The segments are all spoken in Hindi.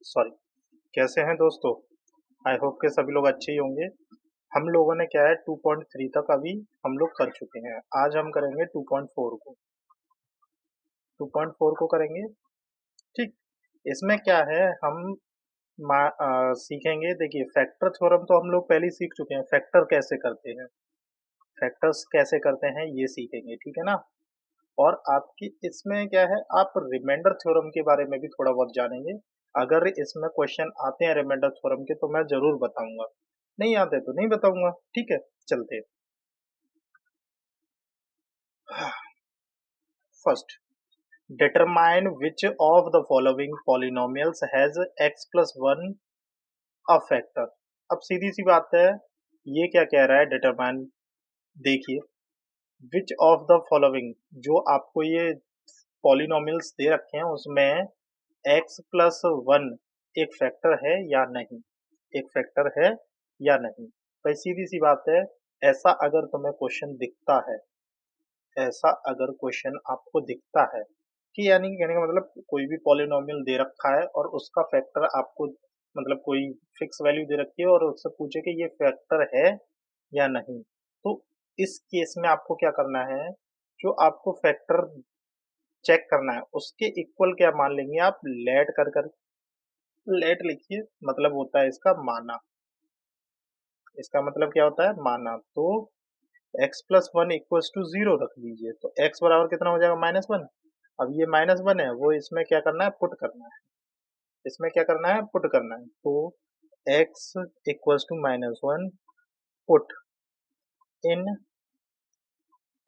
सॉरी। कैसे हैं दोस्तों? आई होप के सभी लोग अच्छे ही होंगे। हम लोगों ने क्या है 2.3 तक अभी हम लोग कर चुके हैं। आज हम करेंगे 2.4 को। 2.4 को करेंगे। ठीक। इसमें क्या है हम सीखेंगे। देखिए, फैक्टर थ्योरम तो हम लोग पहले ही सीख चुके हैं। फैक्टर कैसे करते हैं, फैक्टर्स कैसे करते हैं ये सीखेंगे, ठीक है ना। और आपकी इसमें क्या है, आप रिमाइंडर थ्योरम के बारे में भी थोड़ा बहुत जानेंगे। अगर इसमें क्वेश्चन आते हैं रिमाइंडर थ्योरम के तो मैं जरूर बताऊंगा, नहीं आते तो नहीं बताऊंगा, ठीक है। चलते। First, determine which of the following polynomials has x plus one a factor. अब सीधी सी बात है, ये क्या कह रहा है डिटरमाइन। देखिए, विच ऑफ द फॉलोइंग, जो आपको ये पॉलिनोमियल्स दे रखे हैं उसमें x प्लस वन एक फैक्टर है या नहीं, एक फैक्टर है या नहीं। भाई सीधी सी बात है, ऐसा अगर तुम्हें क्वेश्चन दिखता है, ऐसा अगर क्वेश्चन आपको दिखता है कि यानी कहने का मतलब कोई भी पॉलिनोमियल दे रखा है और उसका फैक्टर आपको मतलब कोई फिक्स वैल्यू दे रखी है और उससे पूछे कि ये फैक्टर है या नहीं, तो इस केस में आपको क्या करना है, जो आपको फैक्टर चेक करना है उसके इक्वल क्या मान लेंगे आप, लेट कर लेट लिखिए, मतलब होता है इसका माना। इसका मतलब क्या होता है, माना। तो x plus one equal to zero रख दीजिए, तो x बराबर कितना हो जाएगा, -1। अब ये -1 है, वो इसमें क्या करना है, पुट करना है। इसमें क्या करना है, पुट करना है। तो x equal to -1 put in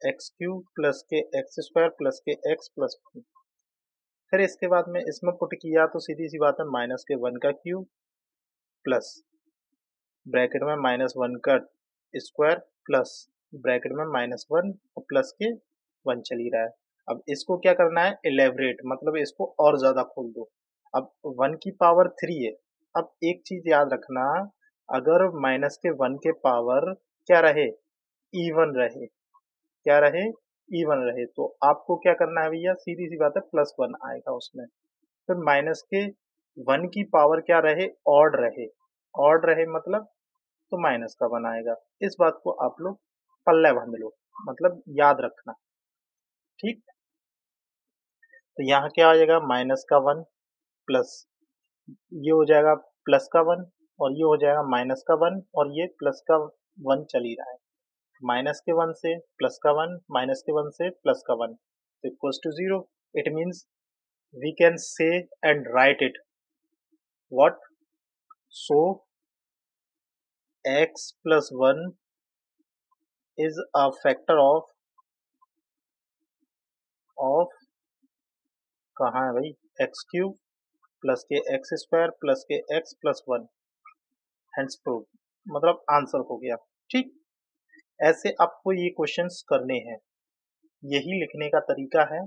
x cube plus के एक्स स्क्वायर प्लस के एक्स प्लस वन। फिर इसके बाद में इसमें पुट किया तो सीधी सी बात है, माइनस के वन का क्यूब प्लस ब्रैकेट में -1 का स्क्वायर प्लस ब्रैकेट में -1 और प्लस के 1 चल ही रहा है। अब इसको क्या करना है, इलेबरेट, मतलब इसको और ज्यादा खोल दो। अब 1 की पावर 3 है। अब एक चीज याद रखना, अगर माइनस के 1 के पावर क्या रहे, इवन रहे, क्या रहे, इवन रहे, तो आपको क्या करना है भैया, सीधी सी बात है, +1 आएगा उसमें। फिर माइनस के 1 की पावर क्या रहे, ऑड रहे, ऑड रहे मतलब तो माइनस का 1 आएगा। इस बात को आप लोग पल्ले बांध लो, मतलब याद रखना, ठीक। तो यहाँ क्या आ जाएगा, माइनस का 1 प्लस ये हो जाएगा प्लस का 1 और ये हो जाएगा माइनस का 1 और ये प्लस का 1 चल ही रहा है। माइनस के 1 से प्लस का 1, माइनस के 1 से प्लस का 1 equals to 0। It means we can say and write it what, so x plus 1 is a factor of कहाँ है भाई, एक्स क्यूब प्लस के एक्स स्क्वायर प्लस के x plus one, hence prove, मतलब आंसर हो गया, ठीक। ऐसे आपको ये क्वेश्चंस करने हैं, यही लिखने का तरीका है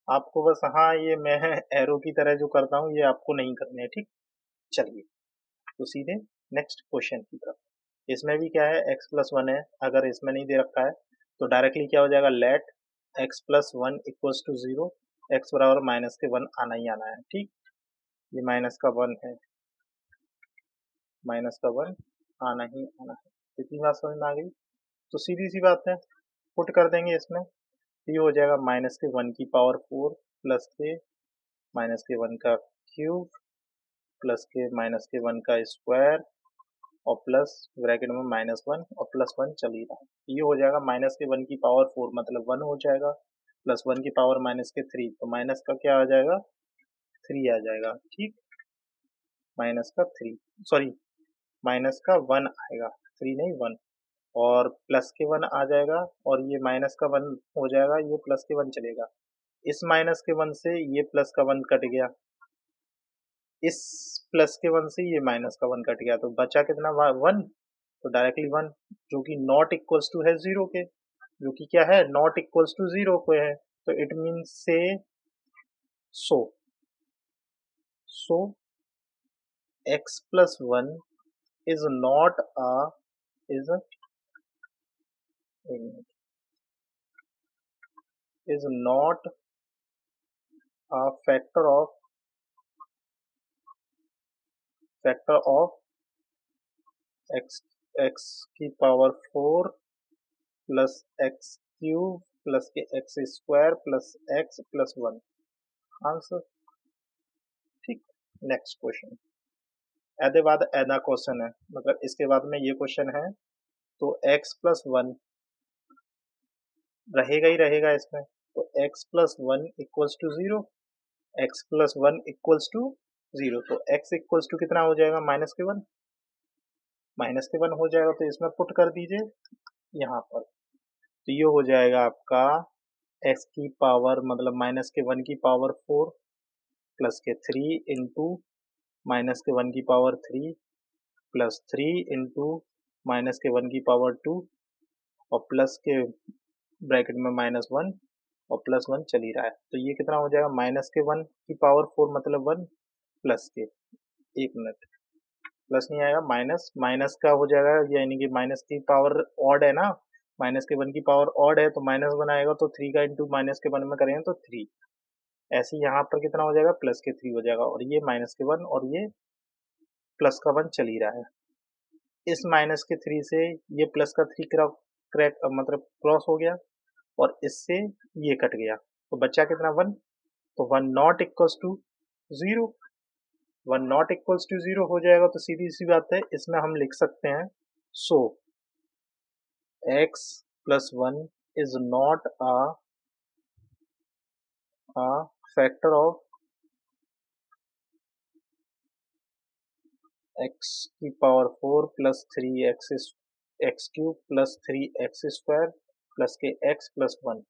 आपको, बस हाँ ये मैं एरो की तरह जो करता हूँ ये आपको नहीं करने हैं, ठीक। चलिए, तो सीधे नेक्स्ट क्वेश्चन की तरफ। इसमें भी क्या है, x प्लस वन है, अगर इसमें नहीं दे रखा है तो डायरेक्टली क्या हो जाएगा, let x plus one equals to zero, x बराबर माइनस के 1 आना ही आना है, ठीक। ये माइनस का 1 है, माइनस का 1 आना ही आना है। इतनी बात समझ में आ गई। तो सीधी सी बात है, पुट कर देंगे इसमें, तो ये हो जाएगा माइनस के 1 की पावर 4 प्लस के माइनस के 1 का क्यूब प्लस के माइनस के 1 का स्क्वायर और प्लस ब्रैकेट में -1 और +1 चल ही रहा है। ये हो जाएगा माइनस के 1 की पावर 4 मतलब 1 हो जाएगा, प्लस 1 की पावर माइनस के 3 तो माइनस का क्या आ जाएगा, 3 आ जाएगा, ठीक। माइनस का 3, सॉरी माइनस का 1 आएगा, 3 नहीं 1, और प्लस के 1 आ जाएगा और ये माइनस का 1 हो जाएगा, ये प्लस के 1 चलेगा। इस माइनस के 1 से ये प्लस का 1 कट गया, इस प्लस के 1 से ये माइनस का 1 कट गया, तो बचा कितना, 1। तो डायरेक्टली 1, जो कि नॉट इक्वल्स टू है जीरो के, जो कि क्या है, नॉट इक्वल्स टू जीरो को है, तो it means say so so x plus one is not a is is not a factor of factor of x x की power 4 plus x cube plus के x square plus x plus 1 answer. ठीक, नेक्स्ट क्वेश्चन। एदे बाद एदा क्वेश्चन है, मतलब इसके बाद में ये क्वेश्चन है, तो x प्लस 1 रहेगा ही रहेगा इसमें, तो x plus 1 equals to 0, x plus 1 equals to 0, तो x इक्वल्स टू कितना हो जाएगा, माइनस के 1 हो जाएगा, तो इसमें पुट कर दीजिए यहाँ पर, तो ये हो जाएगा आपका x की पावर मतलब माइनस के 1 की पावर 4 प्लस के 3 इंटू माइनस के 1 की पावर 3 प्लस 3 इंटू माइनस के 1 की पावर 2 और प्लस के ब्रैकेट में -1 और +1 चल ही रहा है, तो ये कितना हो जाएगा, माइनस के 1 की पावर 4 मतलब 1 प्लस के, एक मिनट, प्लस नहीं आएगा, माइनस माइनस का हो जाएगा, यानी कि माइनस की पावर ऑड है ना, माइनस के 1 की पावर ऑड है तो -1 आएगा, तो 3 का इंटू माइनस के 1 में करेंगे तो 3, ऐसे यहाँ पर कितना हो जाएगा, प्लस के 3 हो जाएगा, और ये माइनस के 1 और ये प्लस का 1 चल ही रहा है, इस माइनस के 3 से ये प्लस का 3 क्रैक मतलब क्रॉस हो गया और इससे ये कट गया, तो बचा कितना, 1, तो 1 not equals to 0, 1 not equals to 0 हो जाएगा, तो सीधी सी बात है, इसमें हम लिख सकते हैं, सो x plus 1 is not a factor of x की power 4 plus 3x cube plus 3x square plus के x प्लस 1,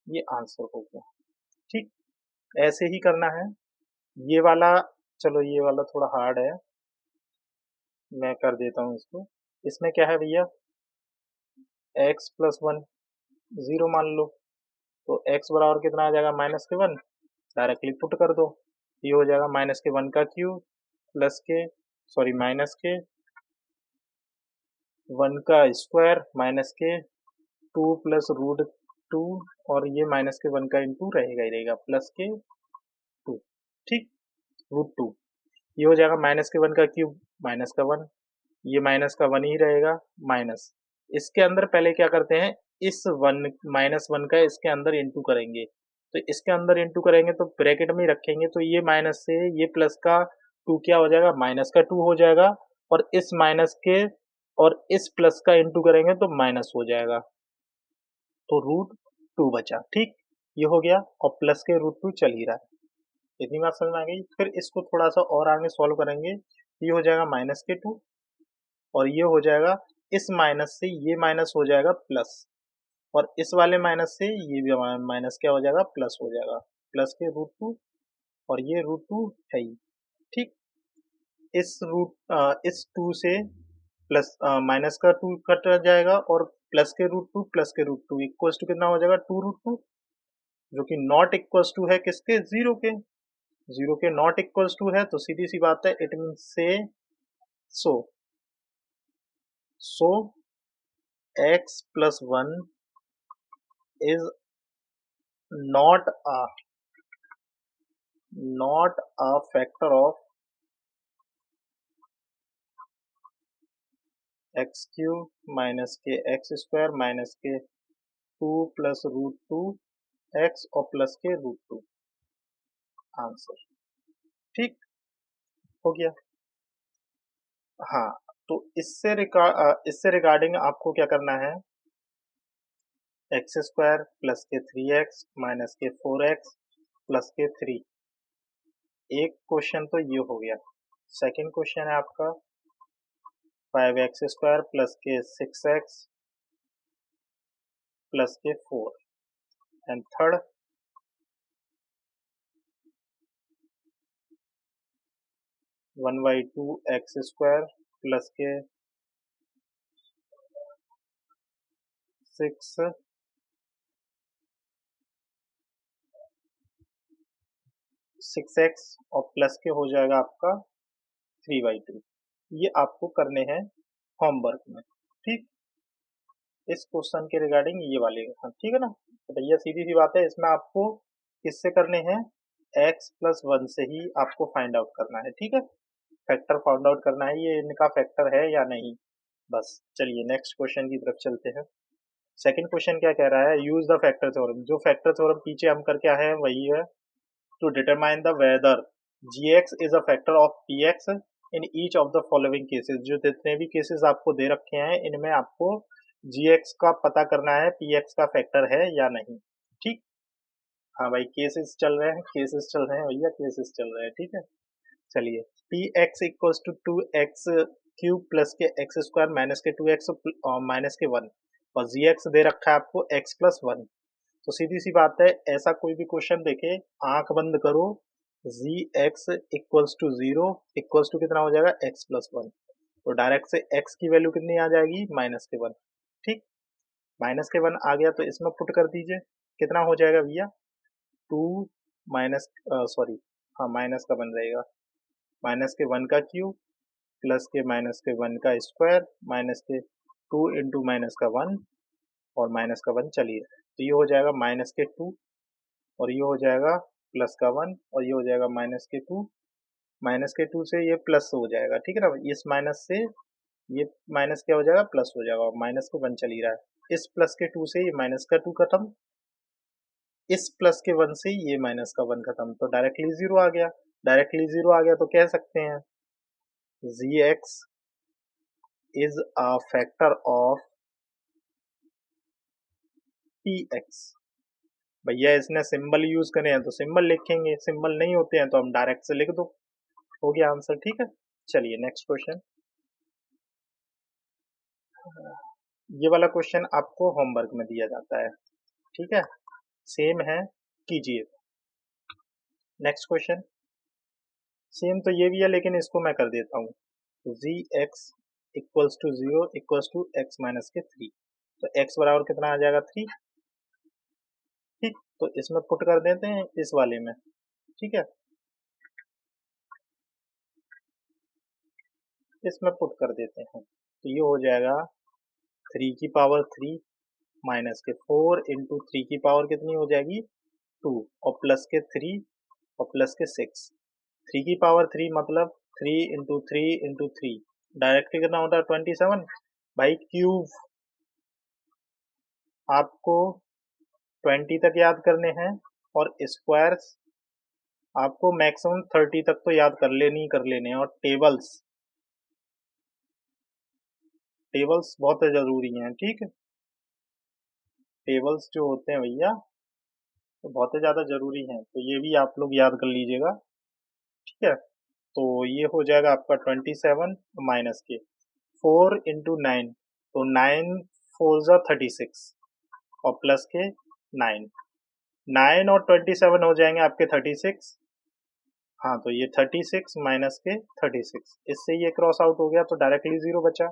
ये आंसर हो गया। ठीक, ऐसे ही करना है, ये वाला, चलो ये वाला थोड़ा हार्ड है, मैं कर देता हूँ इसको, इसमें क्या है भैया, x प्लस 1 0 मान लो, तो x बराबर कितना आ जाएगा, माइनस के 1, डायरेक्टली पुट कर दो, ये हो जाएगा माइनस के 1 का क्यूब प्लस के माइनस के 1 का स्क्वायर माइनस के 2 प्लस रूट 2 और ये माइनस के 1 का इंटू रहेगा ही रहेगा प्लस के 2, ठीक, रूट 2, ये हो जाएगा माइनस के 1 का क्यूब माइनस का 1, ये माइनस का 1 ही रहेगा माइनस, इसके अंदर पहले क्या करते हैं, इस 1 -1 का इसके अंदर इंटू करेंगे, तो इसके अंदर इंटू करेंगे तो ब्रैकेट में ही रखेंगे, तो ये माइनस से ये प्लस का 2 क्या हो जाएगा, माइनस का 2 हो जाएगा, और इस माइनस के और इस प्लस का इंटू करेंगे तो माइनस हो जाएगा, तो रूट 2 बचा, ठीक, ये हो गया, और प्लस के रूट 2 चल ही रहा है, इतनी बात समझ में आ गई। फिर इसको थोड़ा सा और आगे सॉल्व करेंगे, ये हो जाएगा माइनस के 2 और ये हो जाएगा, इस माइनस से ये माइनस हो जाएगा प्लस, और इस वाले माइनस से ये भी माइनस क्या हो जाएगा, प्लस हो जाएगा, प्लस के रूट 2 और ये रूट 2 है ही, ठीक, इस 2 से प्लस माइनस का 2 कट जाएगा और प्लस के रूट 2 इक्वल्स टू कितना हो जाएगा, 2 रूट 2, जो कि नॉट इक्वल्स टू है किसके, 0 के नॉट इक्वल्स टू है, तो सीधी सी बात है, इट मीन से सो x plus 1 is not a factor of x cube minus के x स्क्वायर माइनस के 2 प्लस रूट 2 x और प्लस के रूट 2, आंसर, ठीक, हो गया। हाँ, तो इससे रिगार्डिंग आपको क्या करना है, एक्स स्क्वायर प्लस के 3x माइनस के 4x प्लस के 3, एक क्वेश्चन तो ये हो गया, सेकंड क्वेश्चन है आपका 5x स्क्वायर प्लस के 6x प्लस के 4, and third 1/2 x square plus के 6x और प्लस के हो जाएगा आपका 3/2, ये आपको करने हैं होमवर्क में, ठीक, इस क्वेश्चन के रिगार्डिंग ये वाले, हाँ ठीक है ना, तो भैया सीधी सी बात है, इसमें आपको किससे करने हैं, x प्लस 1 से ही आपको फाइंड आउट करना है, ठीक है, फैक्टर फाइंड आउट करना है, ये इनका फैक्टर है या नहीं, बस। चलिए नेक्स्ट क्वेश्चन की तरफ चलते हैं। सेकंड क्वेश्चन क्या कह रहा है, यूज द फैक्टर थ्योरम। जो फैक्टर थ्योरम पीछे हम करके आए हैं वही है, to determine the whether gx is a factor of px in each of the following cases. जो जितने भी केसेस आपको दे रखे हैं इनमें आपको gx का पता करना है px का फैक्टर है या नहीं, ठीक। हाँ भाई, केसेस चल रहे हैं, केसेस चल रहे हैं भैया, केसेस चल रहे हैं, ठीक है। चलिए, px equals to 2x cube plus के x square minus k 2x minus के 1, और gx दे रखा है आपको x प्लस 1। तो सीधी सी बात है, ऐसा कोई भी क्वेश्चन देखे, आंख बंद करो, gx equals to 0 equals to कितना हो जाएगा, x प्लस 1। तो डायरेक्ट से x की वैल्यू कितनी आ जाएगी, माइनस के 1, ठीक। माइनस के 1 आ गया तो इसमें पुट कर दीजिए, कितना हो जाएगा भैया, 2 माइनस सॉरी, हाँ माइनस का बन रहेगा, माइनस के 1 का क्यूब प्लस के माइनस के 1 का स्क्वायर माइनस के 2 इंटू माइनस का 1 और माइनस का 1 चलिए, तो ये हो जाएगा माइनस के 2 और ये हो जाएगा प्लस का 1 और ये हो जाएगा माइनस के 2, माइनस के 2 से ये प्लस हो जाएगा, ठीक है ना। इस माइनस से ये माइनस क्या हो जाएगा, प्लस हो जाएगा, और माइनस को 1 चल ही रहा है। इस प्लस के 2 से ये माइनस का 2 खत्म, इस प्लस के 1 से ये माइनस का 1 खत्म, तो डायरेक्टली 0 आ गया। डायरेक्टली 0 आ गया तो कह सकते हैं gx is a factor of px। भैया इसने सिंबल यूज करे हैं तो सिंबल लिखेंगे, सिंबल नहीं होते हैं तो हम डायरेक्ट से लिख दो, हो गया आंसर, ठीक है। चलिए नेक्स्ट क्वेश्चन। ये वाला क्वेश्चन आपको होमवर्क में दिया जाता है, ठीक है, सेम है, कीजिए। नेक्स्ट क्वेश्चन सेम तो ये भी है लेकिन इसको मैं कर देता हूँ, g x equals to 0 equals to x minus के 3। तो x बराबर कितना आ जाएगा, 3, ठीक। तो इसमें पुट कर देते हैं इस वाले में, ठीक है, इसमें पुट कर देते हैं, तो ये हो जाएगा 3 की पावर 3 माइनस के 4 इंटू 3 की पावर कितनी हो जाएगी, 2 और प्लस के 3 और प्लस के 6। 3 की पावर 3 मतलब 3 इंटू 3 इंटू 3, डायरेक्टली कितना होता है, 27। भाई क्यूब आपको 20 तक याद करने हैं और स्क्वायर्स आपको मैक्सिमम 30 तक तो याद कर लेने हैं, और टेबल्स टेबल्स बहुत जरूरी हैं, ठीक है। टेबल्स जो होते हैं भैया तो बहुत ज़्यादा ज़रूरी हैं, तो ये भी आप लोग याद कर लीजिएगा, ठीक है। तो ये हो जाएगा आपका 27 माइनस के 4 इंटू 9, तो 9 4 ज़ा 36 और प्लस के 9, 9 और 27 हो जाएंगे आपके 36। हाँ, तो ये 36 माइनस के 36, इससे ये क्रॉस आउट हो गया तो डायरेक्टली 0 बचा।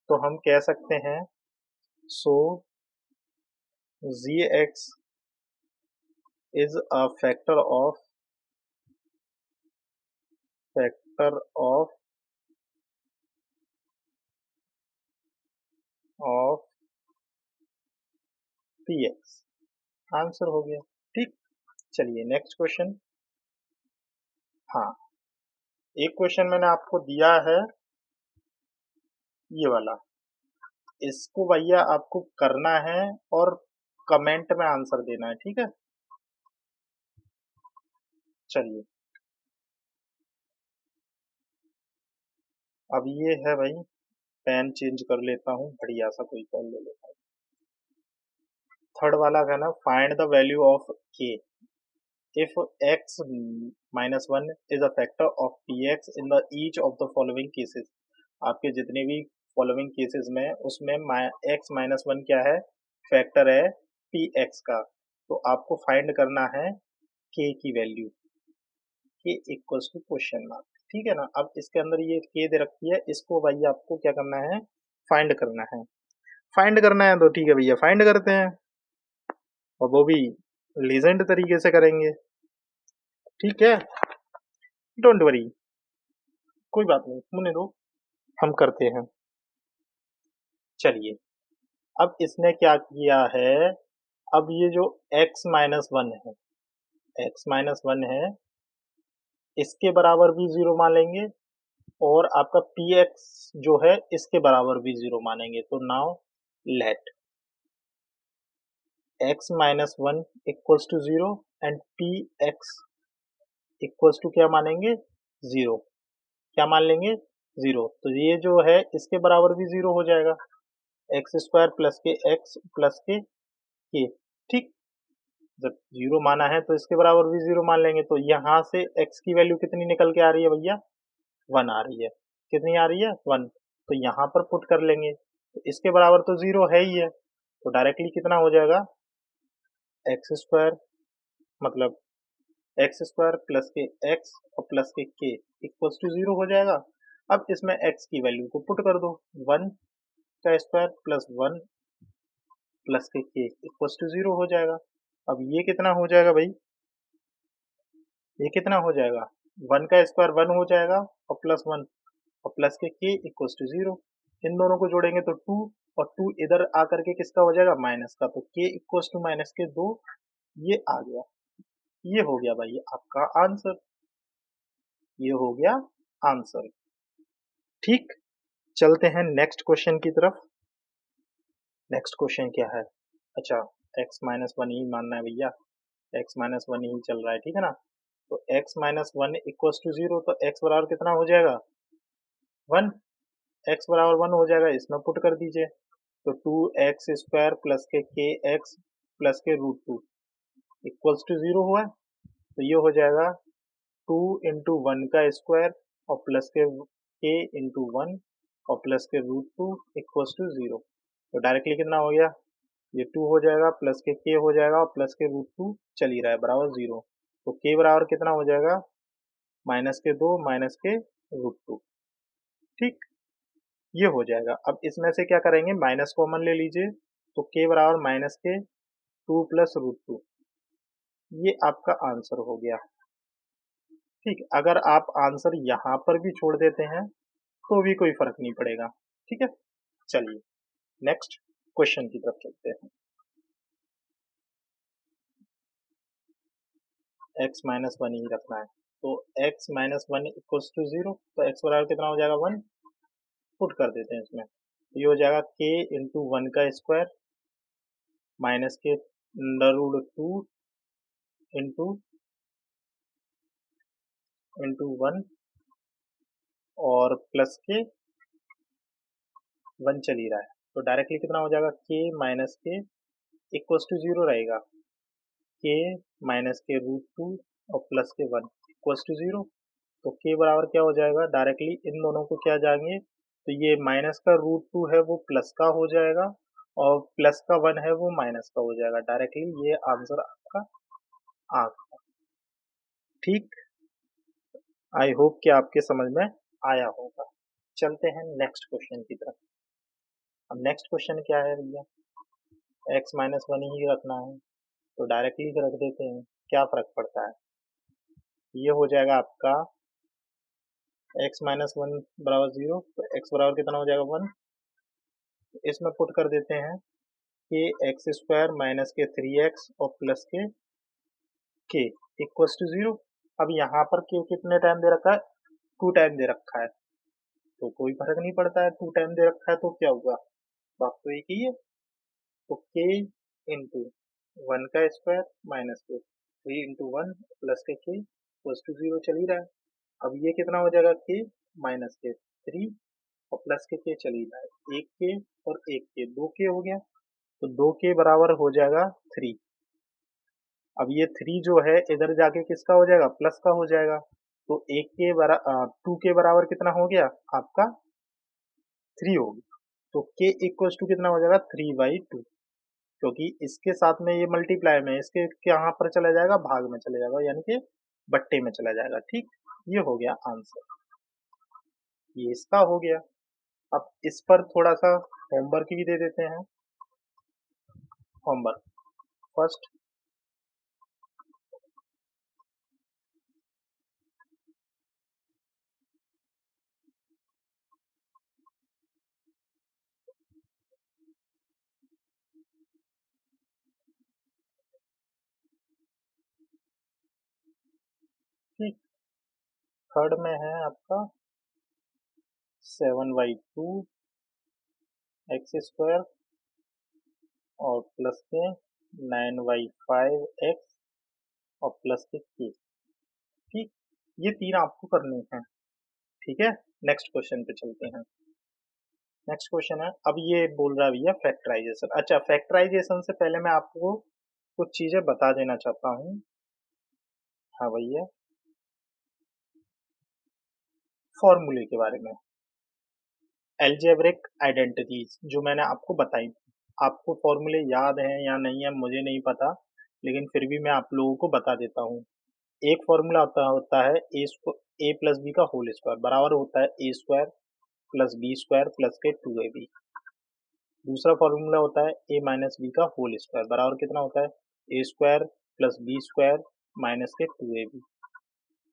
तो हम कह सकते हैं so g x is a factor of of p x, answer हो गया, ठीक। चलिए नेक्स्ट क्वेश्चन। हाँ, एक क्वेश्चन मैंने आपको दिया है ये वाला, इसको भैया आपको करना है और कमेंट में आंसर देना है, ठीक है। चलिए, अब ये है भाई, पेन चेंज कर लेता हूँ, बढ़िया सा कोई पेन ले लेता हूँ। थर्ड वाला है ना, फाइंड द वैल्यू ऑफ के if x minus 1 is a factor of px in the each of the following cases। आपके जितने भी फॉलोइंग केसेस में उसमें x माइनस 1 क्या है, फैक्टर है px का। तो आपको फाइंड करना है k की value, k equals to question mark, ठीक है ना। अब इसके अंदर ये k दे रखी है, इसको भाई आपको क्या करना है, फाइंड करना है। फाइंड करना है तो ठीक है भैया, फाइंड करते हैं, और वो भी लीजेंड तरीके से करेंगे, ठीक है। डोंट वरी, कोई बात नहीं, मुझे दो, हम करते हैं। चलिए, अब इसने क्या किया है, अब ये जो x माइनस 1 है, x माइनस 1 है, इसके बराबर भी 0 मान लेंगे, और आपका पी एक्स जो है इसके बराबर भी 0 मानेंगे। तो now let x minus one equals to 0 and p x equals to क्या मानेंगे 0। क्या मान लेंगे 0। तो ये जो है इसके बराबर भी 0 हो जाएगा, एक्स स्क्वायर प्लस के एक्स प्लस के। ठीक, जब 0 माना है तो इसके बराबर भी 0 मान लेंगे। तो यहाँ से x की वैल्यू कितनी निकल के आ रही है भैया 1 आ रही है। कितनी आ रही है 1। तो यहाँ पर पुट कर लेंगे, तो इसके बराबर तो 0 है ही है। तो डायरेक्टली कितना हो जाएगा एक्स स्क्वायर, मतलब एक्स स्क्वायर प्लस के एक्स और प्लस के इक्वल्स टू 0 हो जाएगा। अब इसमें x की वैल्यू को पुट कर दो, 1 का स्क्वायर प्लस 1 प्लस के इक्वल्स टू 0 हो जाएगा। अब ये कितना हो जाएगा भाई, ये कितना हो जाएगा 1 का स्क्वायर 1 हो जाएगा और प्लस 1 और प्लस के इक्वल्स टू 0। इन दोनों को जोड़ेंगे तो 2 और 2 इधर आकर के किसका हो जाएगा माइनस का। तो के इक्वल्स टू माइनस के 2, ये आ गया। ये हो गया भाई आपका आंसर, ये हो गया आंसर। ठीक, चलते हैं नेक्स्ट क्वेश्चन की तरफ। नेक्स्ट क्वेश्चन क्या है, अच्छा x माइनस वन ही मानना है भैया, x माइनस वन ही चल रहा है, ठीक है ना। तो x minus one equals to 0, तो x बराबर कितना हो जाएगा 1। x बराबर 1 हो जाएगा, इसमें पुट कर दीजिए। तो 2x स्क्वायर प्लस के एक्स प्लस के रूट 2 इक्वल्स टू 0 हुआ। तो ये हो जाएगा 2 इंटू वन का स्क्वायर और प्लस के इंटू वन और प्लस के रूट 2 इक्वल्स टू 0। तो डायरेक्टली कितना हो गया, ये 2 हो जाएगा प्लस के हो जाएगा और प्लस के रूट 2 चल ही रहा है बराबर 0। तो के बराबर कितना हो जाएगा माइनस के 2 माइनस के रूट 2। ठीक, ये हो जाएगा। अब इसमें से क्या करेंगे, माइनस कॉमन ले लीजिए। तो के बराबर माइनस के 2 प्लस रूट 2, ये आपका आंसर हो गया। ठीक, अगर आप आंसर यहाँ पर भी छोड़ देते हैं तो भी कोई फर्क नहीं पड़ेगा। ठीक है, चलिए नेक्स्ट क्वेश्चन की तरफ चलते हैं। x माइनस वन ही रखना है। तो x minus one equals to 0, तो x बराबर कितना हो जाएगा 1। पुट कर देते हैं इसमें, तो ये हो जाएगा k इंटू वन का square minus k under root 2 into into one और प्लस के 1 चल ही रहा है। तो डायरेक्टली कितना हो जाएगा k माइनस के इक्वल्स टू 0 रहेगा, k माइनस के रूट 2 और प्लस के 1 इक्वल्स टू 0। तो k बराबर क्या हो जाएगा, डायरेक्टली इन दोनों को क्या जाएंगे, तो ये माइनस का रूट 2 है वो प्लस का हो जाएगा और प्लस का 1 है वो माइनस का हो जाएगा। डायरेक्टली ये आंसर आपका आ गया। ठीक, आई होप कि आपके समझ में आया होगा। चलते हैं नेक्स्ट क्वेश्चन की तरफ। अब नेक्स्ट क्वेश्चन क्या है भैया, x माइनस वन ही रखना है। तो डायरेक्टली रख देते हैं, क्या फर्क पड़ता है। ये हो जाएगा आपका x माइनस वन बराबर 0, तो x बराबर कितना हो जाएगा 1। इसमें पुट कर देते हैं के एक्स स्क्वायर माइनस के 3x और प्लस के इक्वल्स टू 0। अब यहाँ पर के कितने टाइम दे रखा है 2 टाइम दे रखा है, तो कोई फर्क नहीं पड़ता है, 2 टाइम दे रखा है तो क्या हुआ, बात तो एक ही है। तो के इंटू वन का स्क्वायर माइनस के 3 इंटू वन प्लस के इक्वल्स टू 0 चल ही रहा है। अब ये कितना हो जाएगा के माइनस के 3 और प्लस के चल ही रहा है, एक के और एक के 2 के हो गया। तो 2 के बराबर हो जाएगा 3। अब ये 3 जो है इधर जाके किसका हो जाएगा प्लस का हो जाएगा। तो एक के बराबर 2 के बराबर कितना हो गया आपका 3 हो गया। तो के इक्वल्स टू कितना हो जाएगा 3/2, क्योंकि इसके साथ में ये मल्टीप्लाई में इसके यहाँ पर चला जाएगा भाग में चले जाएगा, यानी कि बट्टे में चला जाएगा। ठीक, ये हो गया आंसर, ये इसका हो गया। अब इस पर थोड़ा सा होमवर्क भी दे देते हैं। होमवर्क फर्स्ट, ठीक, थर्ड में है आपका 7/2 एक्स स्क्वायर और प्लस के 9/5 एक्स और प्लस के k। ठीक, ये तीन आपको करने हैं। ठीक है, नेक्स्ट क्वेश्चन पे चलते हैं। नेक्स्ट क्वेश्चन है, अब ये बोल रहा है भैया फैक्टराइजेशन। अच्छा, फैक्टराइजेशन से पहले मैं आपको कुछ चीजें बता देना चाहता हूँ। हाँ भैया, फॉर्मूले के बारे में, एल्जेब्रिक आइडेंटिटीज जो मैंने आपको बताई थी। आपको फॉर्मूले याद हैं या नहीं है मुझे नहीं पता, लेकिन फिर भी मैं आप लोगों को बता देता हूँ। एक फॉर्मूला होता है ए प्लस बी का होल स्क्वायर बराबर होता है a square plus b square plus के 2ab। दूसरा फॉर्मूला होता है ए माइनस बी का होल स्क्वायर बराबर कितना होता है a square plus b square minus के 2ab।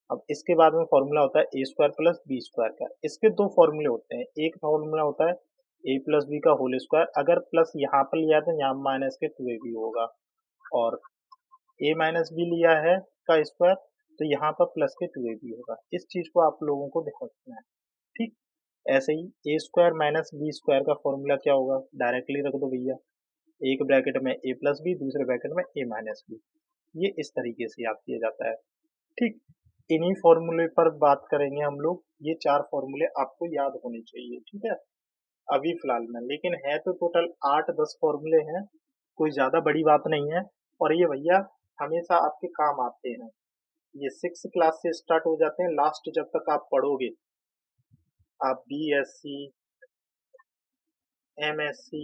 अब इसके बाद में फॉर्मूला होता है a square plus b square का। इसके दो फॉर्मूले होते हैं, एक फॉर्मूला होता है ए प्लस बी का होल स्क्वायर, अगर प्लस यहाँ पर लिया तो यहाँ माइनस के 2ab होगा, और ए माइनस बी लिया है का स्क्वायर तो यहाँ पर प्लस के 2ab होगा। इस चीज को आप लोगों को ध्यान रखना है। ठीक, ऐसे ही ए स्क्वायर माइनस बी स्क्वायर का फॉर्मूला क्या होगा, डायरेक्टली रख दो भैया, एक ब्रैकेट में ए प्लस बी, दूसरे ब्रैकेट में ए माइनस बी। ये इस तरीके से याद किया जाता है। ठीक, इन्हीं फॉर्मूले पर बात करेंगे हम लोग। ये चार फॉर्मूले आपको याद होने चाहिए, ठीक है, अभी फिलहाल में। लेकिन है तो टोटल 8-10 फॉर्मूले हैं, कोई ज्यादा बड़ी बात नहीं है। और ये भैया हमेशा आपके काम आते हैं। ये 6 क्लास से स्टार्ट हो जाते हैं, लास्ट जब तक आप पढ़ोगे, आप BSc MSc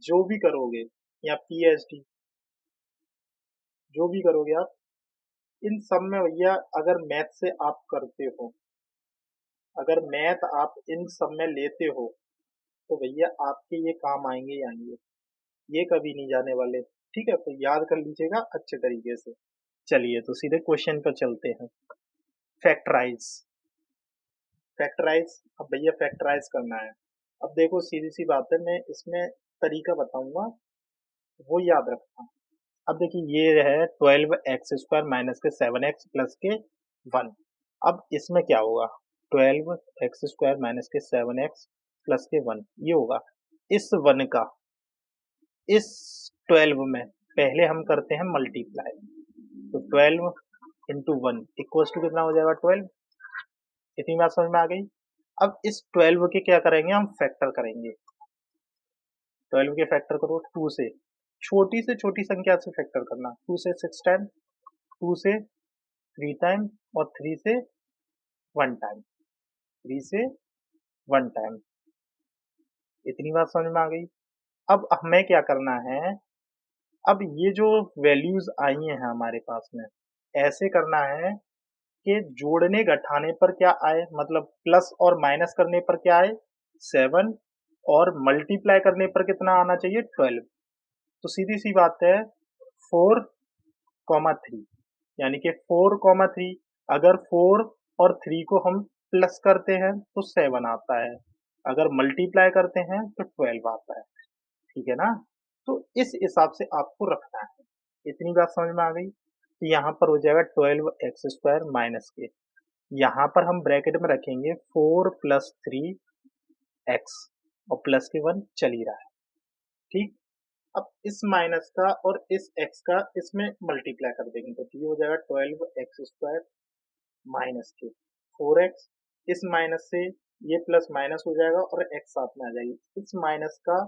जो भी करोगे या PhD जो भी करोगे आप, इन सब में भैया अगर मैथ से आप करते हो, अगर मैथ आप इन सब में लेते हो, तो भैया आपके ये काम आएंगे ही आएंगे, ये कभी नहीं जाने वाले। ठीक है, तो याद कर लीजिएगा अच्छे तरीके से। चलिए तो सीधे क्वेश्चन पर चलते हैं। फैक्टराइज, फैक्टराइज, अब भैया फैक्टराइज करना है। अब देखो सीधी सी बात है, मैं इसमें तरीका बताऊंगा, वो याद रखना। अब देखिए ये है 12x² माइनस के 7x प्लस के 1। अब इसमें क्या होगा, 12x² माइनस के 7x प्लस के 1 ये होगा। इस 1 का इस 12 में पहले हम करते हैं मल्टीप्लाई, तो 12 इंटू 1 इक्वल्स टू कितना हो जाएगा 12। इतनी बात समझ में आ गई। अब इस 12 के क्या करेंगे, हम फैक्टर करेंगे। 12 के फैक्टर करो 2 से छोटी संख्या से फैक्टर करना, 2 से 6 टाइम, 2 से 3 टाइम और 3 से 1 टाइम, 3 से 1 टाइम। इतनी बात समझ में आ गई। अब हमें क्या करना है, अब ये जो वैल्यूज आई हैं हमारे पास में, ऐसे करना है कि जोड़ने घटाने पर क्या आए, मतलब प्लस और माइनस करने पर क्या आए 7, और मल्टीप्लाई करने पर कितना आना चाहिए 12। तो सीधी सी बात है 4,3, यानी कि 4,3, अगर 4 और 3 को हम प्लस करते हैं तो 7 आता है, अगर मल्टीप्लाई करते हैं तो 12 आता है। ठीक है ना, तो इस हिसाब से आपको रखना है। इतनी बात समझ में आ गई। तो यहाँ पर हो जाएगा 12x² माइनस के, यहाँ पर हम ब्रैकेट में रखेंगे 4 प्लस 3x और प्लस के 1 चल ही रहा है। ठीक, अब इस माइनस का और इस x का इसमें मल्टीप्लाई कर देंगे, तो ये हो जाएगा 12x² माइनस के 4x, इस माइनस से ये प्लस माइनस हो जाएगा और x साथ में आ जाएगी। इस माइनस का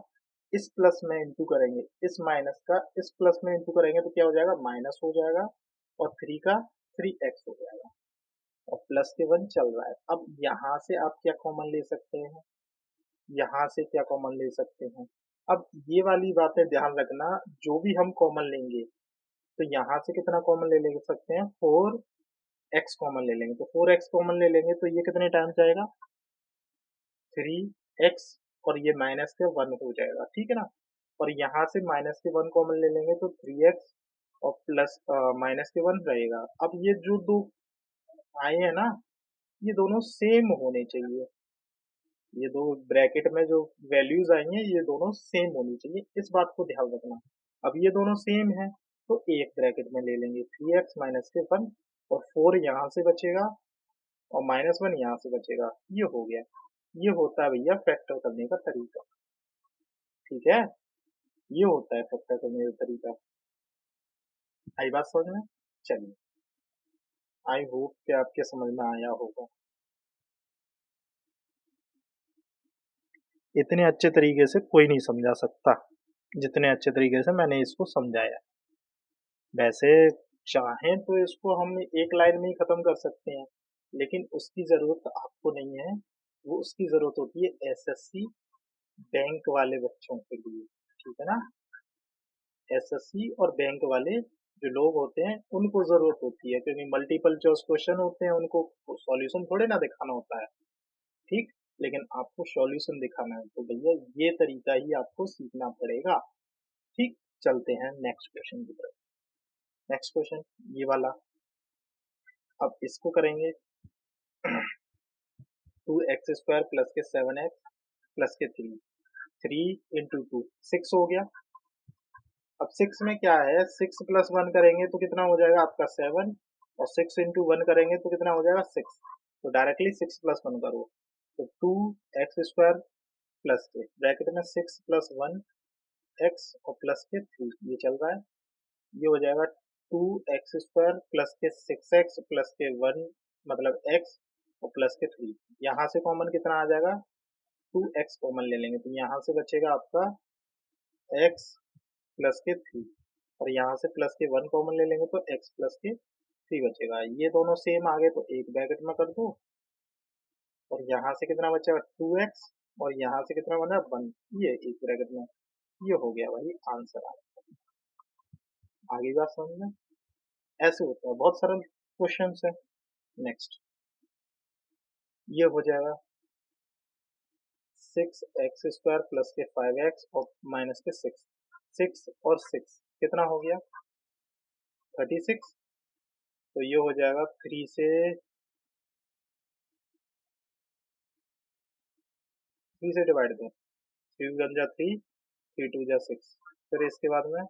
इस प्लस में इंटू करेंगे, इस माइनस का इस प्लस में इंटू करेंगे तो क्या हो जाएगा, माइनस हो जाएगा, और 3 का 3x हो जाएगा, और प्लस के 1 चल रहा है। अब यहाँ से आप क्या कॉमन ले सकते हैं, यहाँ से क्या कॉमन ले सकते हैं। अब ये वाली बातें ध्यान रखना, जो भी हम कॉमन लेंगे तो यहाँ से कितना कॉमन ले सकते हैं, 4x कॉमन ले लेंगे, तो 4x कॉमन ले लेंगे तो ये कितने टाइम जाएगा 3x, और ये माइनस के 1 हो जाएगा। ठीक है ना, और यहाँ से माइनस के 1 कॉमन ले लेंगे तो 3x और प्लस माइनस के 1 रहेगा। अब ये जो दो आए हैं ना, ये दोनों सेम होने चाहिए, ये दो ब्रैकेट में जो वैल्यूज आई हैं ये दोनों सेम होनी चाहिए, इस बात को ध्यान रखना। अब ये दोनों सेम है तो एक ब्रैकेट में ले लेंगे 3x माइनस के 1, और 4 यहाँ से बचेगा और -1 यहाँ से बचेगा, ये हो गया। ये होता है भैया फैक्टर करने का तरीका। ठीक है, ये होता है फैक्टर करने का तरीका। आई बात समझ में? चलिए, आई होप कि आपके समझ में आया होगा। इतने अच्छे तरीके से कोई नहीं समझा सकता जितने अच्छे तरीके से मैंने इसको समझाया। वैसे चाहें तो इसको हम एक लाइन में ही खत्म कर सकते हैं, लेकिन उसकी जरूरत आपको नहीं है। वो उसकी जरूरत होती है एसएससी बैंक वाले बच्चों के लिए। ठीक है ना? एसएससी और बैंक वाले जो लोग होते हैं उनको जरूरत होती है, क्योंकि मल्टीपल चॉइस क्वेश्चन होते हैं, उनको सॉल्यूशन थोड़े ना दिखाना होता है। ठीक, लेकिन आपको सॉल्यूशन दिखाना है तो भैया ये तरीका ही आपको सीखना पड़ेगा। ठीक, चलते हैं नेक्स्ट क्वेश्चन की तरफ। नेक्स्ट क्वेश्चन ये वाला, अब इसको करेंगे। 2x² प्लस के 7x प्लस के 3, 3 × 2 6 हो गया। अब 6 में क्या है, 6 + 1 करेंगे तो कितना हो जाएगा आपका 7, और 6 × 1 करेंगे तो कितना हो जाएगा 6। तो डायरेक्टली 6 + 1 करो तो 2x² प्लस के ब्रैकेट में 6 + 1 x और प्लस के 3 ये चल रहा है। ये हो जाएगा 2x² प्लस के 6x प्लस के 1 मतलब x और प्लस के 3। यहाँ से कॉमन कितना आ जाएगा, 2x कॉमन ले लेंगे तो यहाँ से बचेगा आपका x प्लस के 3, और यहाँ से प्लस के 1 कॉमन ले लेंगे तो x प्लस के 3 बचेगा। ये दोनों सेम आ गए तो एक ब्रैकेट में कर दो, और यहाँ से कितना बचेगा 2x, और यहाँ से कितना बना 1, ये एक ब्रैकेट में। ये हो गया भाई आंसर आपका। आगे बात समझ में? ऐसे होता है, बहुत सरल क्वेश्चन है। नेक्स्ट ये हो जाएगा 6x² प्लस के 5x और माइनस के 6। 6 और 6 कितना हो गया 36। तो ये हो जाएगा 3 से 3 से डिवाइड दें, 3 × 1 = 3, 3 × 2 = 6। फिर इसके बाद में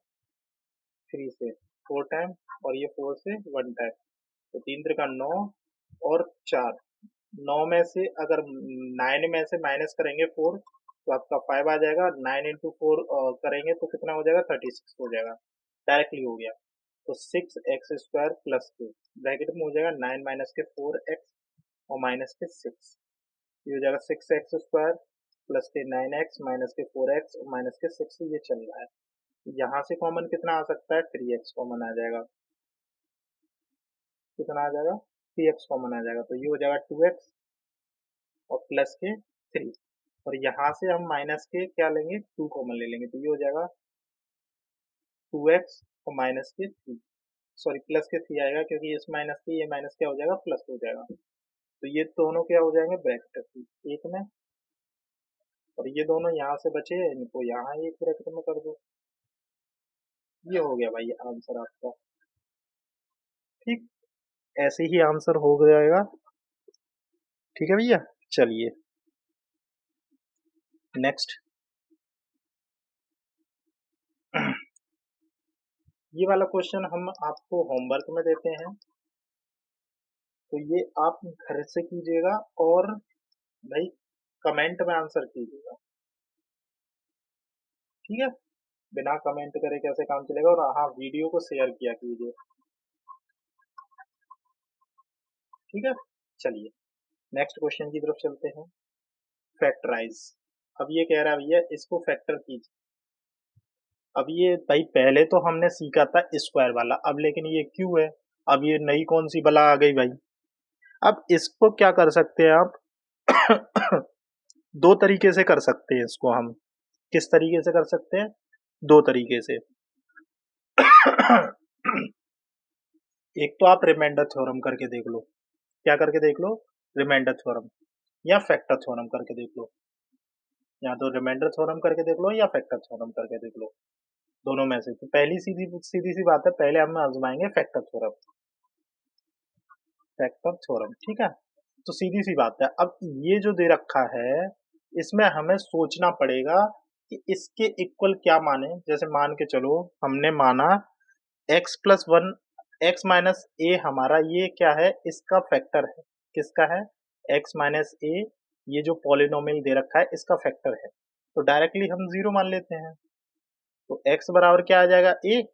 3 से 4 टाइम, और ये 4 से 1 टाइम, तो 3 × 3 = 9 और 4। 9 में से अगर 9 में से माइनस करेंगे 4 तो आपका 5 आ जाएगा। 9 × 4 करेंगे तो कितना हो जाएगा 36 हो जाएगा, डायरेक्टली हो गया। तो 6x² प्लस के ब्रैकेट में हो जाएगा 9 माइनस के 4x और माइनस के 6। ये हो जाएगा 6x² प्लस के 9x माइनस के 4x और माइनस के 6। ये चल रहा है, यहाँ से कॉमन कितना आ सकता है 3x कॉमन आ जाएगा। कितना आ जाएगा 3x कॉमन आ जाएगा, तो ये हो जाएगा 2x और प्लस के 3, और यहाँ से हम माइनस के क्या लेंगे 2 कॉमन ले लेंगे, तो ये हो जाएगा 2x और माइनस के 3, सॉरी प्लस के 3 आएगा, क्योंकि इस माइनस के ये माइनस क्या हो जाएगा प्लस हो जाएगा। तो ये दोनों क्या हो जाएंगे ब्रैकेट एक में, और ये दोनों यहाँ से बचे इनको यहाँ एक ब्रैकेट में कर दो। ये हो गया भाई आंसर आपका। ठीक, ऐसे ही आंसर हो जाएगा। ठीक है भैया, चलिए नेक्स्ट। ये वाला क्वेश्चन हम आपको होमवर्क में देते हैं, तो ये आप घर से कीजिएगा और भाई कमेंट में आंसर कीजिएगा। ठीक है, बिना कमेंट करे कैसे काम चलेगा, और हाँ वीडियो को शेयर किया कीजिए। ठीक है, चलिए नेक्स्ट क्वेश्चन की तरफ चलते हैं। फैक्टराइज, अब ये कह रहा है भैया इसको फैक्टर कीजिए। अब ये भाई पहले तो हमने सीखा था स्क्वायर वाला, अब लेकिन ये क्यों है, अब ये नई कौन सी बला आ गई भाई। अब इसको क्या कर सकते हैं आप दो तरीके से कर सकते हैं इसको हम। किस तरीके से कर सकते हैं, दो तरीके से। एक तो आप रिमाइंडर थ्योरम करके देख लो। क्या करके देख लो, रिमाइंडर थ्योरम, या फैक्टर थ्योरम करके देख लो। या तो रिमाइंडर थ्योरम करके देख लो या फैक्टर थ्योरम करके देख लो, दोनों में से। तो पहली सीधी सीधी सी बात है, पहले हम आजमाएंगे फैक्टर थ्योरम। फैक्टर थ्योरम, ठीक है, तो सीधी सी बात है। अब ये जो दे रखा है इसमें हमें सोचना पड़ेगा कि इसके इक्वल क्या माने। जैसे मान के चलो हमने माना x+1 x माइनस ए हमारा ये क्या है, इसका फैक्टर है। किसका है, x माइनस ए ये जो पॉलिनोमियल दे रखा है इसका फैक्टर है, तो डायरेक्टली हम 0 मान लेते हैं। तो x बराबर क्या आ जाएगा, a।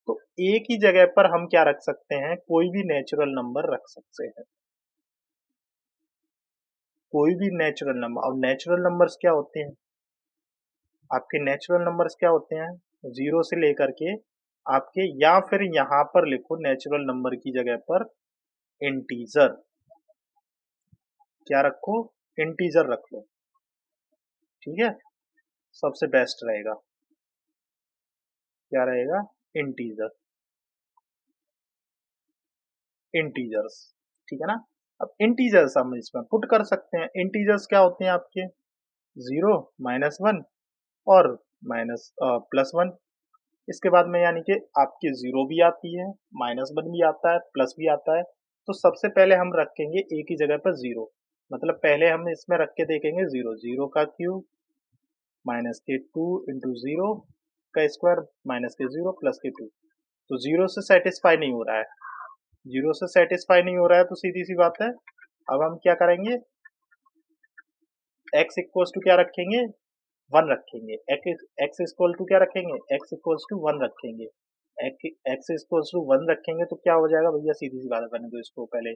तो a की जगह पर हम क्या रख सकते हैं, कोई भी नेचुरल नंबर रख सकते हैं, कोई भी नेचुरल नंबर। और नेचुरल नंबर्स क्या होते हैं, आपके नेचुरल नंबर्स क्या होते हैं, 0 से लेकर के आपके, या फिर यहां पर लिखो नेचुरल नंबर की जगह पर इंटीजर, क्या रखो, इंटीजर रख लो, ठीक है, सबसे बेस्ट रहेगा। क्या रहेगा, इंटीजर, इंटीजर्स, ठीक है ना। अब इंटीजर्स हम इसमें पुट कर सकते हैं। इंटीजर्स क्या होते हैं आपके, 0, -1 और +1। इसके बाद में यानी कि आपकी 0 भी आती है, -1 भी आता है, प्लस भी आता है। तो सबसे पहले हम रखेंगे ए की जगह पर 0, मतलब पहले हम इसमें रख के देखेंगे 0, 0 का क्यूब -2 इंटू 0 का स्क्वायर -0 प्लस के 2। तो 0 से सेटिस्फाई नहीं हो रहा है, 0 से सेटिस्फाई नहीं हो रहा है, तो सीधी सी बात है, अब हम क्या करेंगे, x इक्वल्स टू क्या रखेंगे, 1 रखेंगे। x इक्वल टू क्या रखेंगे, x इक्वल्स टू 1 रखेंगे। x इक्वल्स टू 1 रखेंगे तो क्या हो जाएगा भैया, सीधी सी बात है, बने तो इसको पहले